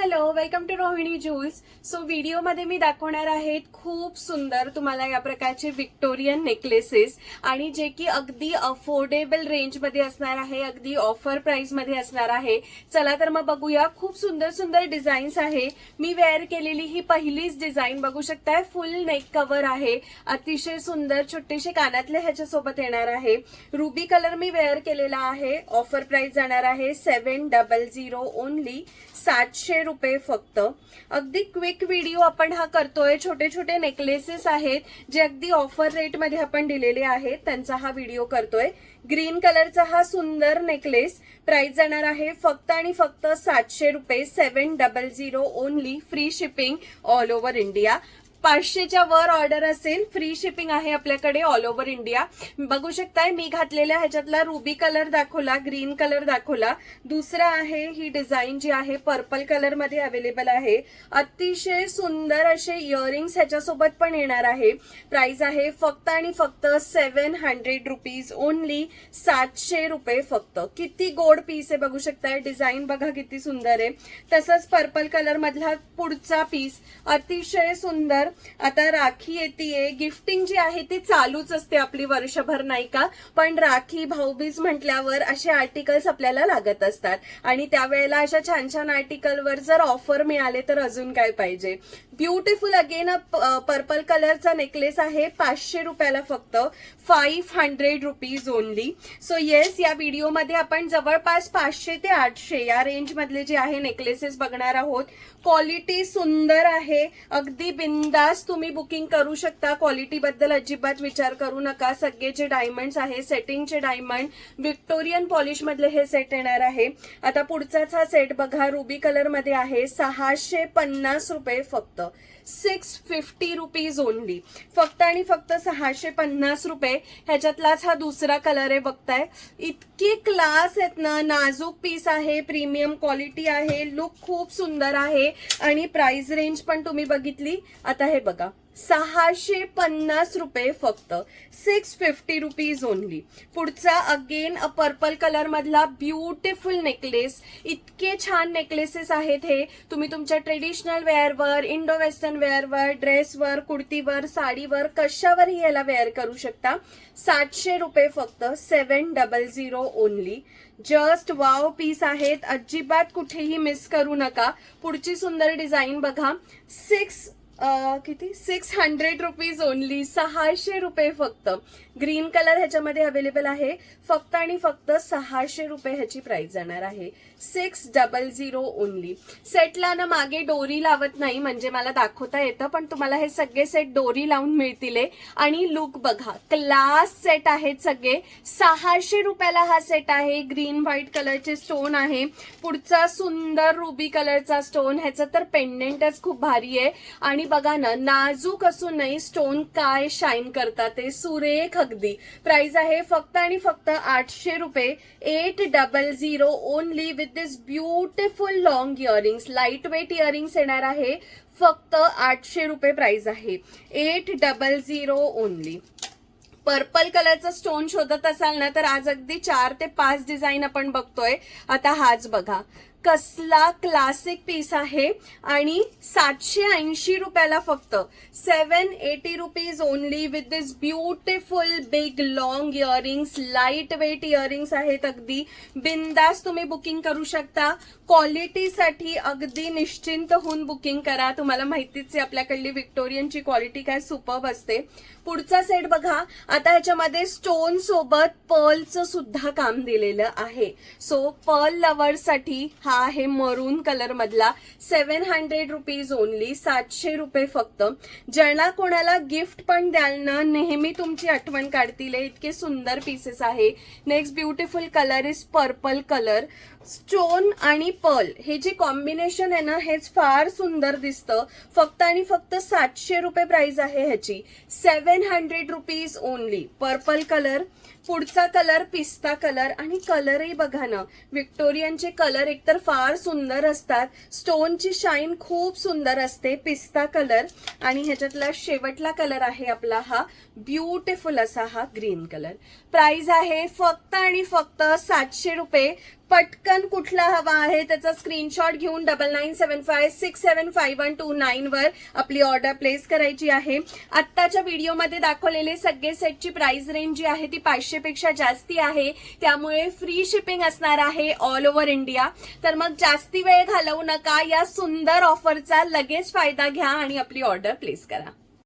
Hello, welcome to Rohini jewels. So व्हिडिओमध्ये मी दाखवणार आहे खूप सुंदर तुम्हाला या प्रकारचे विक्टोरियन नेकलेसेस आणि जे की अगदी अफोर्डेबल रेंजमध्ये असणार आहे, अगदी ऑफर प्राइसमध्ये असणार आहे. चला तर मग बघूया. खूप सुंदर सुंदर डिझाईन्स आहे. मी वेअर केलेली ही पहिलीच डिझाईन बघू शकताय. फुल नेक कव्हर आहे, अतिशय सुंदर छोटेसे कानातले ह्याच्यासोबत येणार आहे. रुबी कलर मी वेअर केलेला आहे. ऑफर प्राइस जाणार आहे 700 ओनली, 700 रुपये फक्त. अगदी क्विक व्हिडिओ आपण हा करतोय. छोटे छोटे नेकलेसेस आहेत जे अगदी ऑफर रेट मध्ये आपण दिलेले आहेत, त्यांचा हा व्हिडिओ करतोय. ग्रीन कलरचा हा सुंदर नेकलेस, प्राइस जाणार आहे फक्त आणि फक्त 700 रुपये, 700 only. Free shipping all over India. 500च्या वर ऑर्डर असेल फ्री शिपिंग आहे आपल्याकडे ऑल ओव्हर इंडिया. बघू शकताय मी घातलेल्या ह्याच्यातला रुबी कलर दाखवला, ग्रीन कलर दाखवला. दुसरा आहे ही डिझाईन जी आहे पर्पल कलर मध्ये अवेलेबल आहे. अतिशय सुंदर असे इयरिंग्स ह्याच्यासोबत पण येणार आहे. प्राइस आहे फक्त आणि फक्त 700 रुपीज ओनली, 700 रुपये फक्त. किती गोड पीस आहे बघू शकताय. डिझाईन बघा किती सुंदर आहे. तसंच पर्पल कलर मधला पुढचा पीस अतिशय सुंदर. आता राखी येतेय, गिफ्टिंग जी आहे ती चालूच असते आपली वर्षभर, नाही का. पण राखी भाऊबीज म्हटल्यावर असे आर्टिकल्स आपल्याला लागत असतात आणि त्यावेळेला अशा छान छान आर्टिकलवर जर ऑफर मिळाले तर अजून काय पाहिजे. ब्युटिफुल अगेन पर्पल कलरचा नेकलेस आहे 500 रुपयाला फक्त, 500 रुपीज ओनली. सो येस, या व्हिडिओमध्ये आपण जवळपास 500 ते 800 या रेंज मधले जे आहे नेकलेसेस बघणार आहोत. क्वालिटी सुंदर आहे, अगदी बिंदास तुम्ही बुकिंग करू शकता. क्वालिटी बद्दल अजिबात विचार करू नका. सगळे जे डायमंड्स आहे, सेटिंगचे डायमंड, विक्टोरियन पॉलिश मधले हे सेट येणार आहे. आता पुढचाच हा सेट बघा, रुबी कलर मध्ये आहे, 650 रुपये फक्त, 650 रुपीज ओनली. फक्त आणि फक्त 650 रुपये. ह्याच्यातलाच हा दुसरा कलर आहे बघताय. इतकी क्लास आहेत ना. नाजूक पीस आहे, प्रीमियम क्वालिटी आहे, लुक खूप सुंदर आहे आणि प्राइस रेंज पण तुम्ही बघितली. आता हे बघा, 650 रुपये फक्त, 650 रुपीज ओनली. पुढचा अगेन पर्पल कलर मधला ब्युटिफुल नेकलेस. इतके छान नेकलेसेस आहेत हे. तुम्ही तुमच्या ट्रेडिशनल वेअरवर, इंडो वेस्टर्न वेअरवर, ड्रेसवर, कुर्तीवर, साडीवर, कशावरही याला वेअर करू शकता. 700 रुपये फक्त, 700 ओनली. जस्ट वाव पीस आहेत, अजिबात कुठेही मिस करू नका. पुढची सुंदर डिझाईन बघा, 600 रुपीज ओनली, 600 रुपये फक्त. ग्रीन कलर ह्याच्यामध्ये अवेलेबल आहे. फक्त आणि फक्त 600 रुपये ह्याची प्राइस जाणार आहे, 600 ओनली. सेटला ना मागे डोरी लावत नाही, म्हणजे मला दाखवता येतं, पण तुम्हाला हे सगळे सेट डोरी लावून मिळतील. आणि लुक बघा, क्लास सेट आहेत सगळे. 600 रुपयाला हा सेट आहे. ग्रीन व्हाईट कलरचे स्टोन आहे. पुढचा सुंदर रुबी कलरचा स्टोन, ह्याचं तर पेंडेंटच खूप भारी आहे. आणि बघा ना, नाजूक असून नाही, स्टोन काय शाईन करतात ते, सुरेख अगदी. प्राइस आहे फक्त आणि फक्त 800 रुपये, 800 only, with this beautiful long earrings. Light weight earrings येणार आहे. फक्त 800 रुपये प्राइस आहे, 800 ओनली. पर्पल कलरचा स्टोन शोधत असाल ना तर आज अगदी 4 ते 5 डिझाईन आपण बघतोय. आता हाच बघा, कसला क्लासिक पीस आहे आणि 780 रुपयाला फक्त, 780 rupees only, with this beautiful big long earrings. Light weight earrings आहेत, अगदी बिंदास तुम्ही बुकिंग करू शकता. क्वालिटीसाठी अगदी निश्चिंत होऊन बुकिंग करा. तुम्हाला माहितीच आहे आपल्याकडली विक्टोरियनची क्वालिटी काय सुपर्ब असते. पुढचा सेट बघा, आता ह्याच्यामध्ये स्टोन सोबत पर्लचं सुद्धा काम दिलेलं आहे. सो पर्ल लवर्ससाठी हा आहे मरून कलर मधला, 700 रुपीज ओनली, 700 रुपये फक्त. ज्यांना कोणाला गिफ्ट पण द्याल ना, नेहमी तुमची आठवण काढतील. इतके सुंदर पीसेस आहे. Next beautiful colour is purple colour. Stone आणि पर्ल हे जे कॉम्बिनेशन आहे ना, हेच फार सुंदर दिसतं. फक्त आणि फक्त 700 रुपये प्राइस आहे ह्याची, 700 रुपीज ओनली. Purple colour. पुढचा कलर पिस्ता कलर. आणि कलरही बघा ना, विक्टोरियनचे कलर एकतर फार सुंदर असतात, स्टोनची शाईन खूप सुंदर असते. पिस्ता कलर. आणि ह्याच्यातला शेवटला कलर आहे आपला हा ब्युटिफुल असा हा ग्रीन कलर. प्राइस आहे फक्त आणि फक्त 700 रुपये. पटकन कुठला हवा आहे त्याचा स्क्रीनशॉट घेऊन 9975675129 वर आपली ऑर्डर प्लेस करायची आहे. आत्ताच्या व्हिडिओमध्ये दाखवलेले सगळे सेटची प्राइस रेंज जी आहे ती 500 पेक्षा जास्ती आहे, त्यामुळे फ्री शिपिंग असणार आहे ऑल ओव्हर इंडिया. तर मग जास्ती वेळ घालवू नका, या सुंदर ऑफरचा लगेच फायदा घ्या आणि आपली ऑर्डर प्लेस करा.